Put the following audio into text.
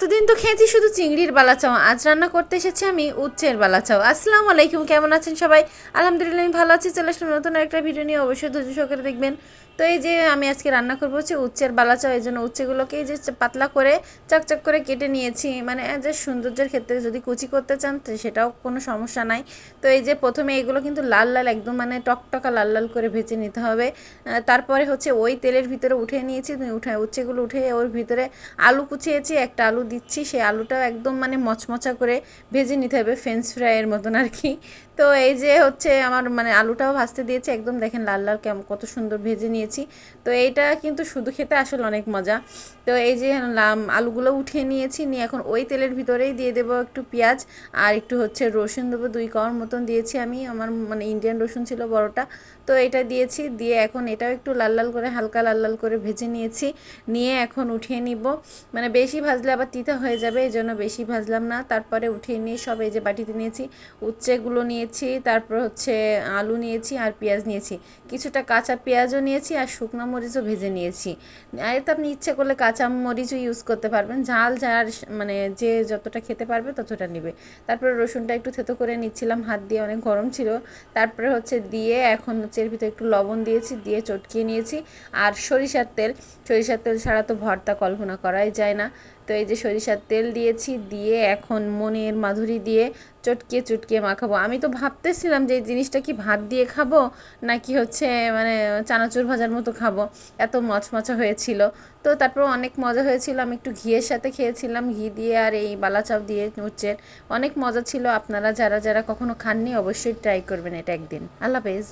এতদিন তো খেয়েছি শুধু চিংড়ির বালাচাও, আজ রান্না করতে এসেছি আমি উচ্চের বালাচাও। আসসালামু আলাইকুম, কেমন আছেন সবাই? আলহামদুলিল্লাহ আমি ভালো আছি। চলে আসলাম নতুন একটা ভিডিও নিয়ে, অবশ্যই ধৈর্য সহকারে দেখবেন। তো এই যে আমি আজকে রান্না করবো হচ্ছে উচ্চের বালাচাও। এই জন্য উচ্ছেগুলোকে এই যে পাতলা করে চকচক করে কেটে নিয়েছি, মানে যে সৌন্দর্যের ক্ষেত্রে যদি কুচি করতে চান তো সেটাও কোনো সমস্যা নাই। তো এই যে প্রথমে এগুলো কিন্তু লাল লাল একদম মানে টকটকা লাল লাল করে ভেজে নিতে হবে। তারপরে হচ্ছে ওই তেলের ভিতরে উঠে নিয়েছি, উচ্ছেগুলো উঠে ওর ভিতরে আলু কুচিয়েছি, একটা আলু দিচ্ছি। সেই আলুটাও একদম মানে মচমচা করে ভেজে নিতে হবে, ফ্রেঞ্চ ফ্রাইয়ের মতন আর কি। তো এই যে হচ্ছে আমার মানে আলুটাও ভাজতে দিয়েছি, একদম দেখেন লাল লাল কেমন কত সুন্দর ভেজে নিয়েছি। তো এইটা কিন্তু শুধু খেতে আসলে অনেক মজা। তো এই যে আলুগুলো উঠিয়ে নিয়েছি, নিয়ে এখন ওই তেলের ভিতরেই দিয়ে দেবো একটু পেঁয়াজ আর একটু হচ্ছে রসুন দেবো, 2 কোয়ার মতন দিয়েছি আমি, আমার মানে ইন্ডিয়ান রসুন ছিল বড়টা। তো এটা দিয়েছি, দিয়ে এখন এটাও একটু লাল লাল করে হালকা লাল লাল করে ভেজে নিয়েছি। নিয়ে এখন উঠিয়ে নিব, মানে বেশি ভাজলে আবার তিতা হয়ে যাবে, এই জন্য বেশি ভাজলাম না। তারপরে উঠিয়ে নিয়ে সব এই যে বাটিতে নিয়েছি, উচ্ছেগুলো নিয়েছি, তারপর হচ্ছে আলু নিয়েছি আর পেঁয়াজ নিয়েছি, কিছুটা কাঁচা পেঁয়াজও নিয়েছি আর শুকনো মরিচও ভেজে নিয়েছি। আর তো আপনি ইচ্ছে করলে কাঁচা মরিচও ইউজ করতে পারবেন, ঝাল যার মানে যে যতটা খেতে পারবে ততটা নেবে। তারপরে রসুনটা একটু থেতো করে নিচ্ছিলাম হাত দিয়ে, অনেক গরম ছিল। তারপরে হচ্ছে দিয়ে এখন হচ্ছে এর ভিতরে একটু লবণ দিয়েছি, দিয়ে চটকিয়ে নিয়েছি। আর সরিষার তেল, সরিষার তেল ছাড়া তো ভর্তা কল্পনা করাই যায় না। তো এই যে সরিষার তেল দিয়েছি, দিয়ে এখন মনের মাধুরী দিয়ে চটকিয়ে চটকিয়ে মাখাবো। আমি তো ভাবতেছিলাম যে এই জিনিসটা কি ভাত দিয়ে খাবো নাকি হচ্ছে মানে চানাচুর ভাজার মতো খাবো, এত মচমচা হয়েছিল। তো তারপর অনেক মজা হয়েছিল, আমি একটু ঘিয়ের সাথে খেয়েছিলাম, ঘি দিয়ে আর এই বালাচাও দিয়ে উচ্ছের, অনেক মজা ছিল। আপনারা যারা যারা কখনো খাননি অবশ্যই ট্রাই করবেন এটা একদিন। আল্লাহ হাফেজ।